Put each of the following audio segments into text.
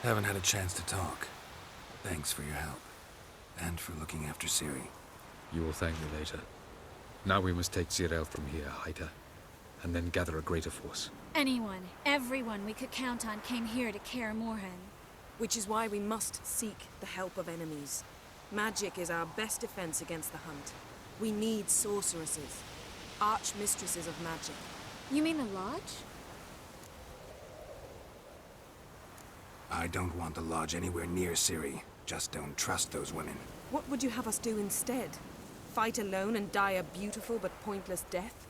Haven't had a chance to talk. Thanks for your help. And for looking after Ciri. You will thank me later. Now we must take Zirel from here, Haida. And then gather a greater force. Anyone, everyone we could count on came here to Kaer Morhen. Which is why we must seek the help of enemies. Magic is our best defense against the hunt. We need sorceresses. Archmistresses of magic. You mean the Lodge? I don't want the Lodge anywhere near Ciri. Just don't trust those women. What would you have us do instead? Fight alone and die a beautiful but pointless death?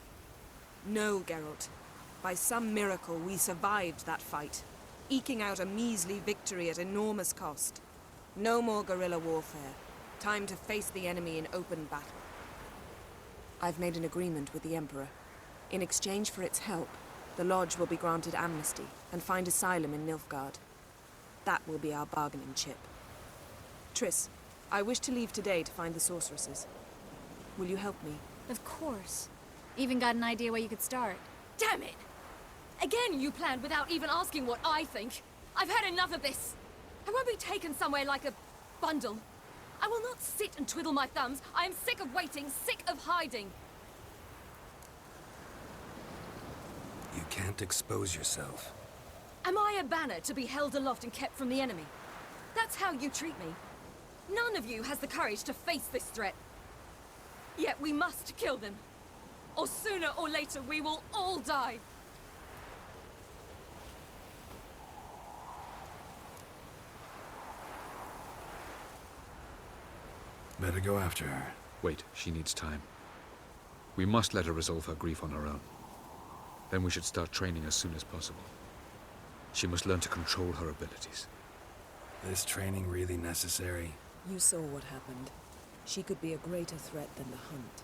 No, Geralt. By some miracle, we survived that fight, eking out a measly victory at enormous cost. No more guerrilla warfare. Time to face the enemy in open battle. I've made an agreement with the Emperor. In exchange for its help, the Lodge will be granted amnesty and find asylum in Nilfgaard. That will be our bargaining chip. Triss, I wish to leave today to find the sorceresses. Will you help me? Of course. Even got an idea where you could start. Damn it! Again you planned without even asking what I think. I've had enough of this. I won't be taken somewhere like a bundle. I will not sit and twiddle my thumbs. I am sick of waiting, sick of hiding. You can't expose yourself. Am I a banner to be held aloft and kept from the enemy? That's how you treat me. None of you has the courage to face this threat. Yet we must kill them. Or sooner or later we will all die. Better go after her. Wait, she needs time. We must let her resolve her grief on her own. Then we should start training as soon as possible. She must learn to control her abilities. This training really necessary? You saw what happened. She could be a greater threat than the hunt.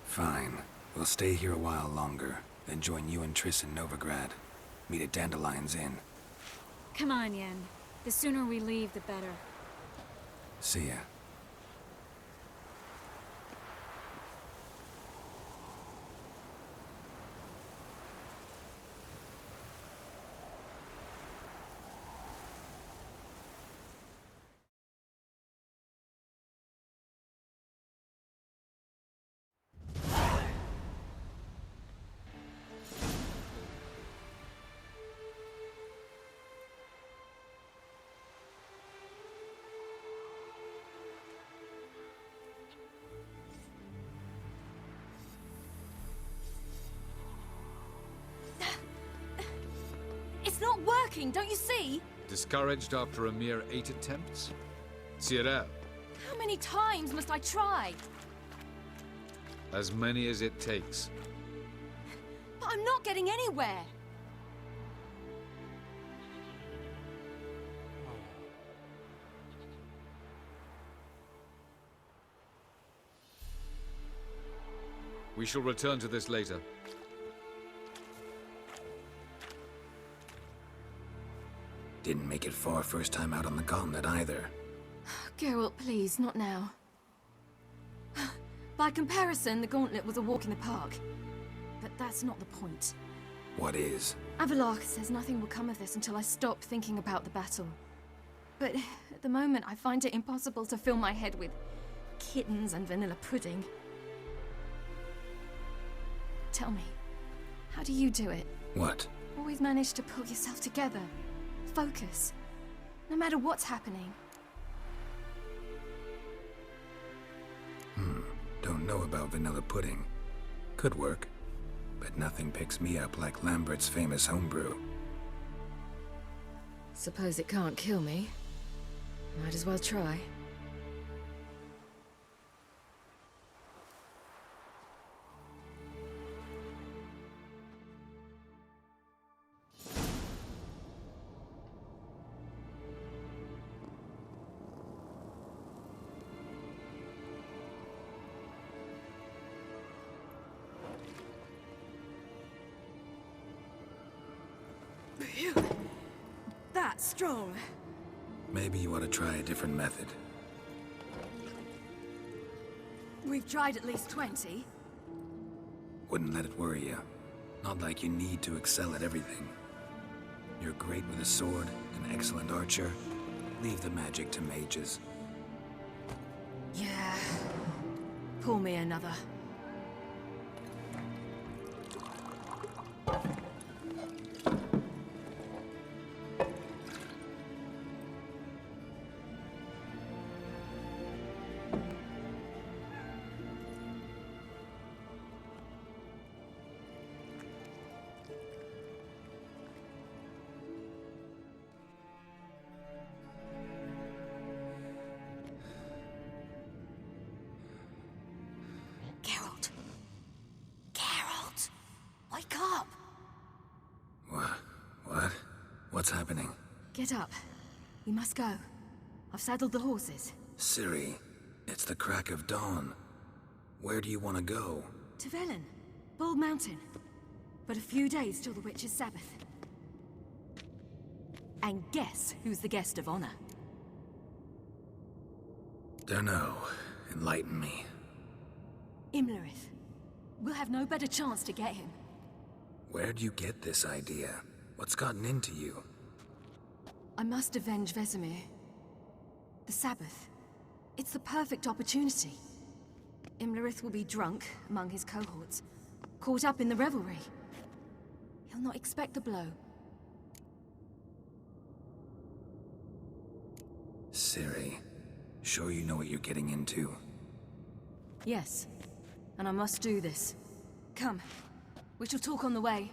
Fine. We'll stay here a while longer, then join you and Triss in Novigrad. Meet at Dandelion's Inn. Come on, Yen. The sooner we leave, the better. See ya. It's not working, don't you see? Discouraged after a mere 8 attempts? Zirel, How many times must I try? as many as it takes. But I'm not getting anywhere. We shall return to this later. Didn't make it far first time out on the gauntlet either. Geralt, please, not now. By comparison, the gauntlet was a walk in the park. But that's not the point. What is? Avallac'h says nothing will come of this until I stop thinking about the battle. But at the moment, I find it impossible to fill my head with kittens and vanilla pudding. Tell me, how do you do it? What? Always manage to pull yourself together. Focus. No matter what's happening. Don't know about vanilla pudding. Could work. But nothing picks me up like Lambert's famous homebrew. Suppose it can't kill me. Might as well try. That's strong. Maybe you ought to try a different method. We've tried at least 20. Wouldn't let it worry you. Not like you need to excel at everything. You're great with a sword and an excellent archer. Leave the magic to mages. Yeah. Pour me another. Geralt. Geralt! Wake up! What? What's happening? Get up. We must go. I've saddled the horses. Ciri, it's the crack of dawn. Where do you want to go? To Velen. Bald Mountain. But a few days till the Witch's Sabbath. And guess who's the guest of honor? Dunno. Enlighten me. Imlerith. We'll have no better chance to get him. Where'd you get this idea? What's gotten into you? I must avenge Vesemir. The Sabbath. It's the perfect opportunity. Imlerith will be drunk among his cohorts, caught up in the revelry. He'll not expect the blow. Ciri, sure you know what you're getting into? Yes, and I must do this. Come, we shall talk on the way.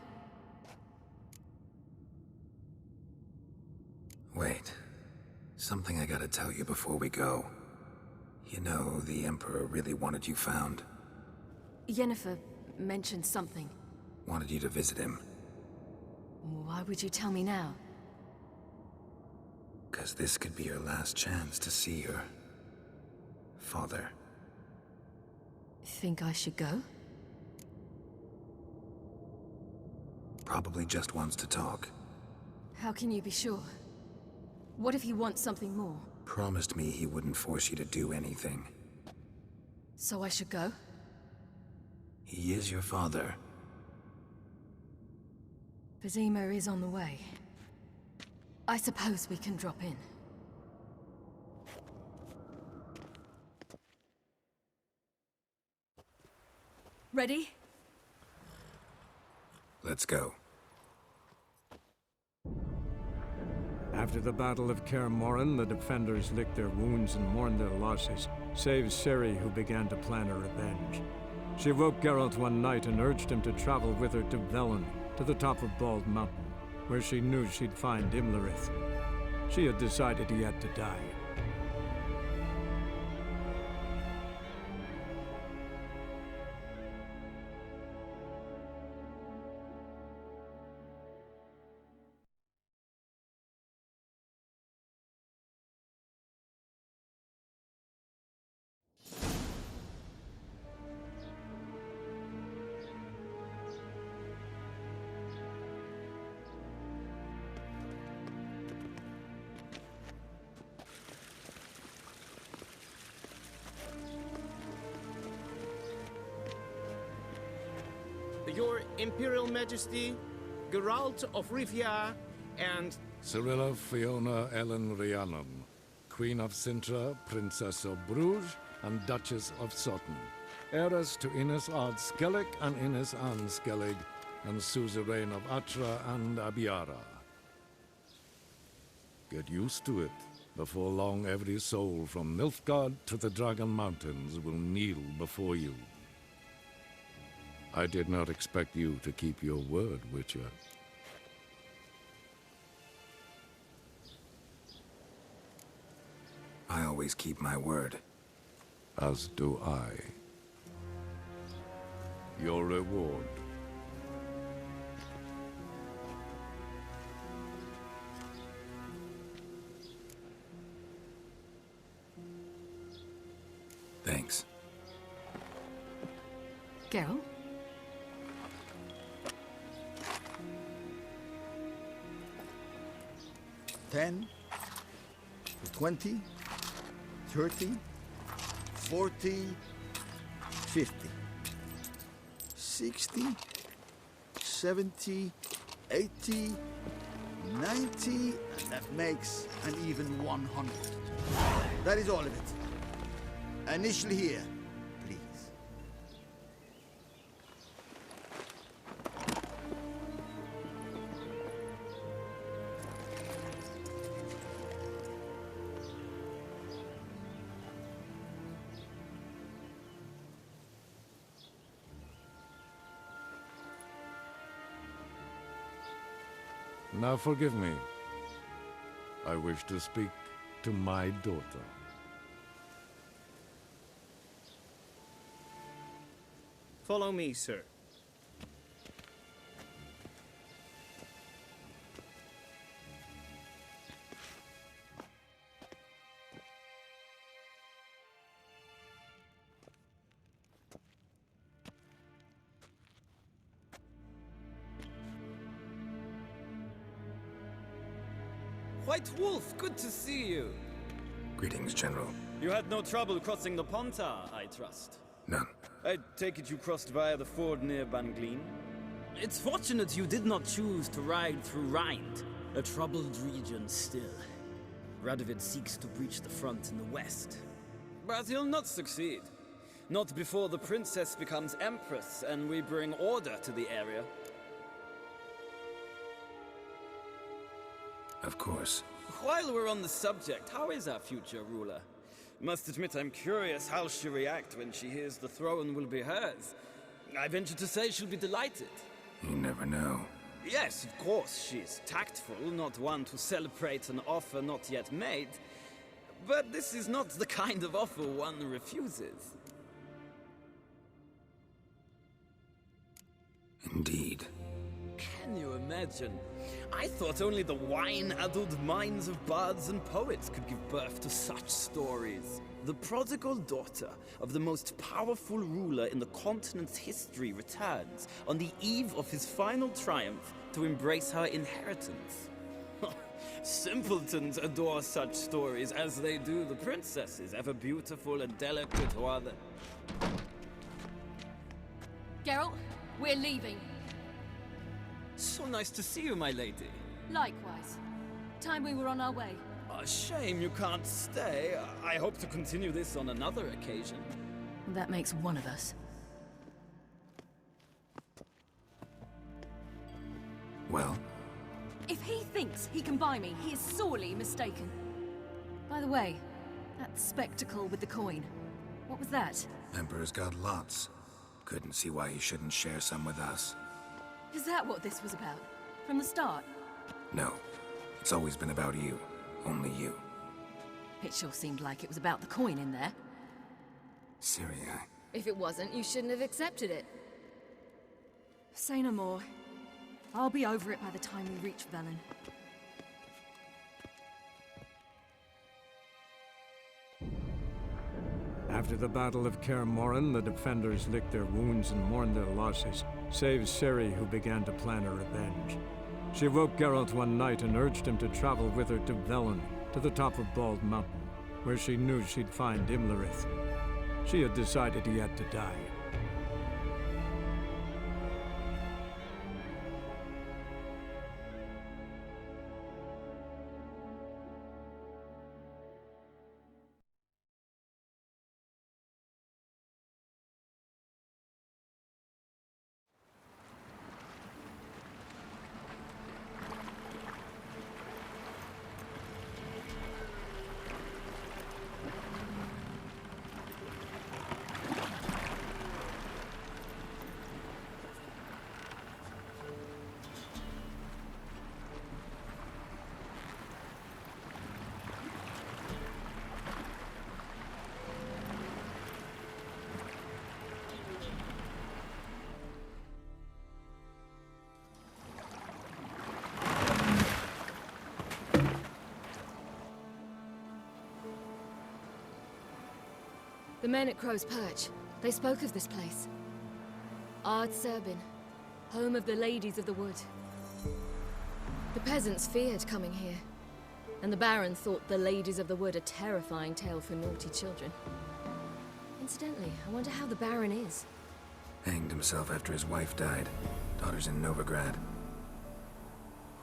Wait. Something I gotta tell you before we go. You know, the Emperor really wanted you found. Yennefer mentioned something. Wanted you to visit him. Why would you tell me now? 'Cause this could be your last chance to see your father. Think I should go? Probably just wants to talk. How can you be sure? What if he wants something more? Promised me he wouldn't force you to do anything. So I should go? He is your father. Vesemir is on the way. I suppose we can drop in. Ready? Let's go. After the Battle of Kaer Morhen, the defenders licked their wounds and mourned their losses, save Ciri, who began to plan a revenge. She woke Geralt one night and urged him to travel with her to Velen, to the top of Bald Mountain, where she knew she'd find Imlerith. She had decided he had to die. Your Imperial Majesty, Geralt of Rivia, and Cirilla Fiona Ellen Rhiannon, Queen of Sintra, Princess of Bruges, and Duchess of Sutton, heiress to Innes Ard Skellig and Innes Anne Skellig, and suzerain of Atra and Abiara. Get used to it. Before long, every soul from Nilfgaard to the Dragon Mountains will kneel before you. I did not expect you to keep your word, Witcher. I always keep my word. As do I. Your reward. Thanks. Geralt? $10, $20, $30, $40, $50, $60, $70, $80, 90, and that makes an even 100. That is all of it. Initial here, please. Now forgive me. I wish to speak to my daughter. Follow me, sir. White Wolf, good to see you. Greetings, General. You had no trouble crossing the Ponta, I trust. None. I take it you crossed via the ford near Banglin? It's fortunate you did not choose to ride through Rind, a troubled region still. Radovid seeks to breach the front in the west. But he'll not succeed. Not before the princess becomes empress and we bring order to the area. Of course. While we're on the subject, how is our future ruler? Must admit I'm curious how she'll react when she hears the throne will be hers. I venture to say she'll be delighted. You never know. Yes, of course, she's tactful, not one to celebrate an offer not yet made. But this is not the kind of offer one refuses. Indeed. Can you imagine? I thought only the wine-addled minds of bards and poets could give birth to such stories. The prodigal daughter of the most powerful ruler in the continent's history returns on the eve of his final triumph to embrace her inheritance. Simpletons adore such stories as they do the princesses, ever beautiful and delicate or other. Geralt, we're leaving. So nice to see you, my lady. Likewise. Time we were on our way. A shame you can't stay. I hope to continue this on another occasion. That makes one of us. Well? If he thinks he can buy me, he is sorely mistaken. By the way, that spectacle with the coin, what was that? Emperor's got lots. Couldn't see why he shouldn't share some with us. Is that what this was about? From the start? No. It's always been about you. Only you. It sure seemed like it was about the coin in there. Ciri, If it wasn't, you shouldn't have accepted it. Say no more. I'll be over it by the time we reach Velen. After the Battle of Kaer Morhen, the defenders licked their wounds and mourned their losses, save Ciri, who began to plan her revenge. She woke Geralt one night and urged him to travel with her to Velen, to the top of Bald Mountain, where she knew she'd find Imlerith. She had decided he had to die. The men at Crow's Perch, they spoke of this place. Ard Serbin, home of the Ladies of the Wood. The peasants feared coming here, and the Baron thought the Ladies of the Wood a terrifying tale for naughty children. Incidentally, I wonder how the Baron is. hanged himself after his wife died. Daughter's in Novigrad.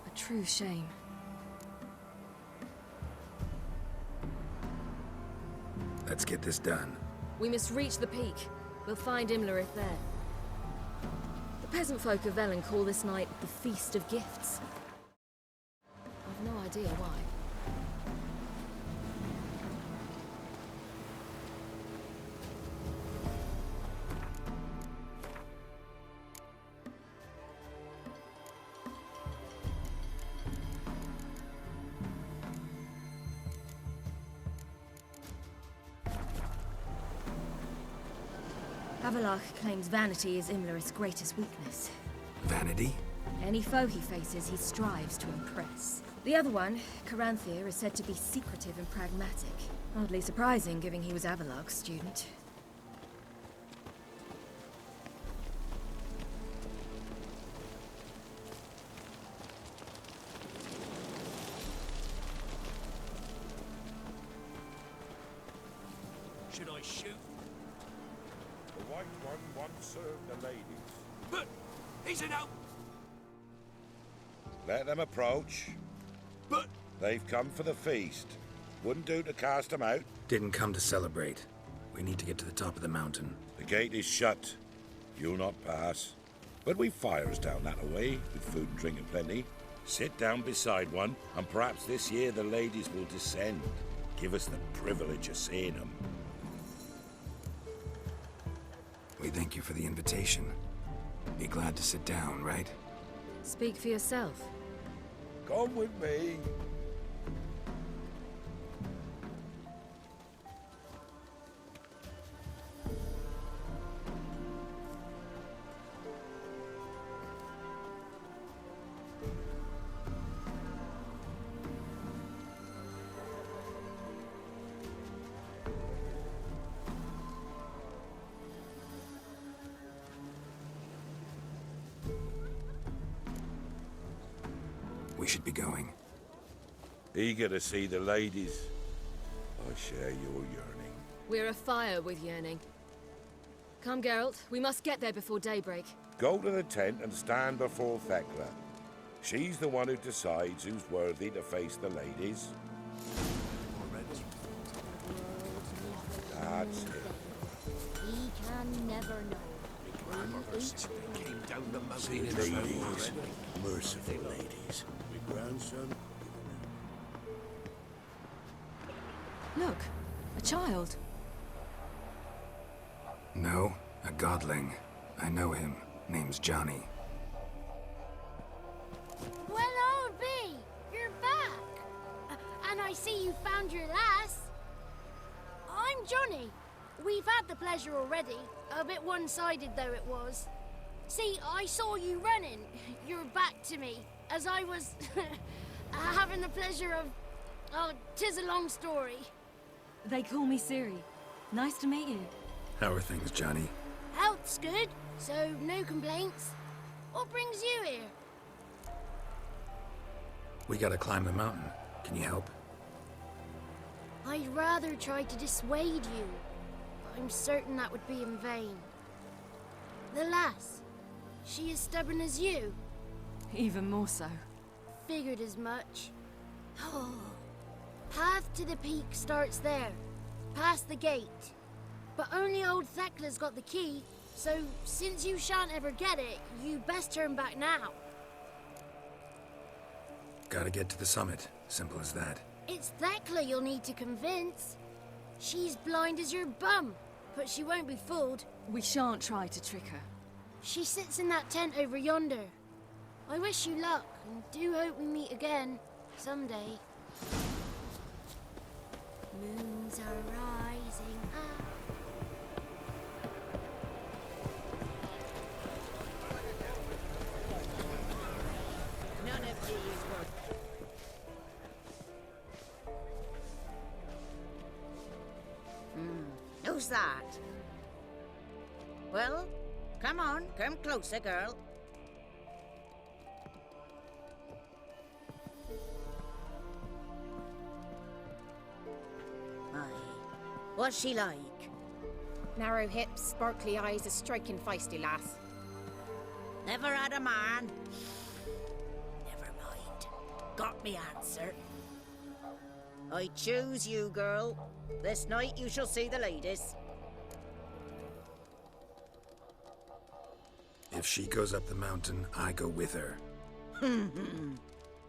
A true shame. Let's get this done. We must reach the peak. We'll find Imlerith there. The peasant folk of Velen call this night the Feast of Gifts. I've no idea why. Avalach claims vanity is Imlerith's greatest weakness. Vanity? Any foe he faces, he strives to impress. The other one, Caranthir, is said to be secretive and pragmatic. Hardly surprising, given he was Avalach's student. Should I shoot? The White One once served the ladies. But he's an out. Let them approach. But They've come for the feast. Wouldn't do to cast them out. Didn't come to celebrate. We need to get to the top of the mountain. The gate is shut. You'll not pass. But we've fires down that away, with food and drink aplenty. Sit down beside one, and perhaps this year the ladies will descend. Give us the privilege of seeing them. We thank you for the invitation. Be glad to sit down, right? Speak for yourself. Come with me. We should be going. Eager to see the ladies. I share your yearning. We're afire with yearning. Come, Geralt. We must get there before daybreak. Go to the tent and stand before Thekla. She's the one who decides who's worthy to face the ladies. That's it. He can never know. came down the See mountain. the ladies, merciful ladies. My grandson. Look, a child. No, a godling. I know him. Name's Johnny. Well, old B, you're back. And I see you found your lass. I'm Johnny. We've had the pleasure already. A bit one-sided though it was. See, I saw you running. Your back to me. As I was having the pleasure of... Oh, 'tis a long story. They call me Ciri. Nice to meet you. How are things, Johnny? Health's good, so no complaints. What brings you here? We gotta climb the mountain. Can you help? I'd rather try to dissuade you, but I'm certain that would be in vain. The lass, she as stubborn as you? Even more so. Figured as much. Oh. Path to the peak starts there, past the gate. But only old Thekla's got the key, so since you shan't ever get it, you best turn back now. Gotta get to the summit. Simple as that. It's Thekla you'll need to convince. She's blind as your bum, but she won't be fooled. We shan't try to trick her. She sits in that tent over yonder. I wish you luck, and do hope we meet again, someday. Moons are rising up. None of these work. Who's that? Well, come on, come closer, girl. Aye. What's she like? Narrow hips, sparkly eyes, a striking feisty lass. Never had a man. Never mind. Got me answer. I choose you, girl. This night you shall see the ladies. If she goes up the mountain, I go with her.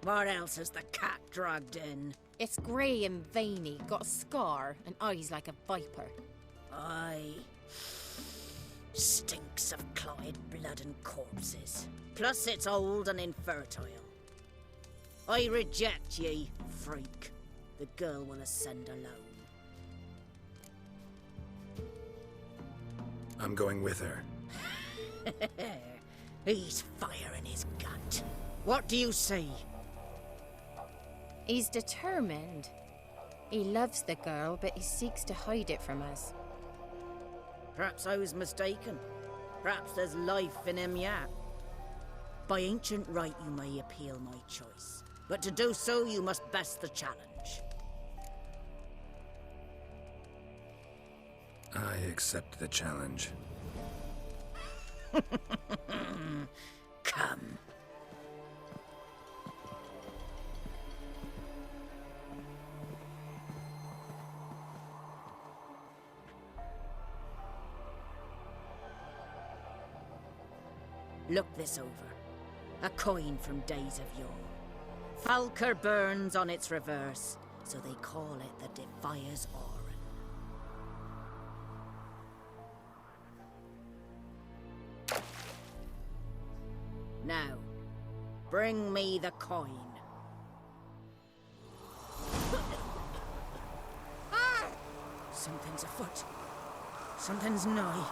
What else has the cat dragged in? It's grey and veiny, got a scar, and eyes like a viper. Aye. Stinks of clotted blood and corpses. Plus it's old and infertile. I reject ye, freak. The girl will ascend alone. I'm going with her. He's fire in his gut. What do you say? He's determined. He loves the girl, but he seeks to hide it from us. Perhaps I was mistaken. Perhaps there's life in him yet. By ancient right you may appeal my choice. But to do so you must best the challenge. I accept the challenge. Come. Look this over. A coin from days of yore. Falker burns on its reverse, so they call it the Defier's Oran. Now, bring me the coin. Something's afoot. Something's nigh.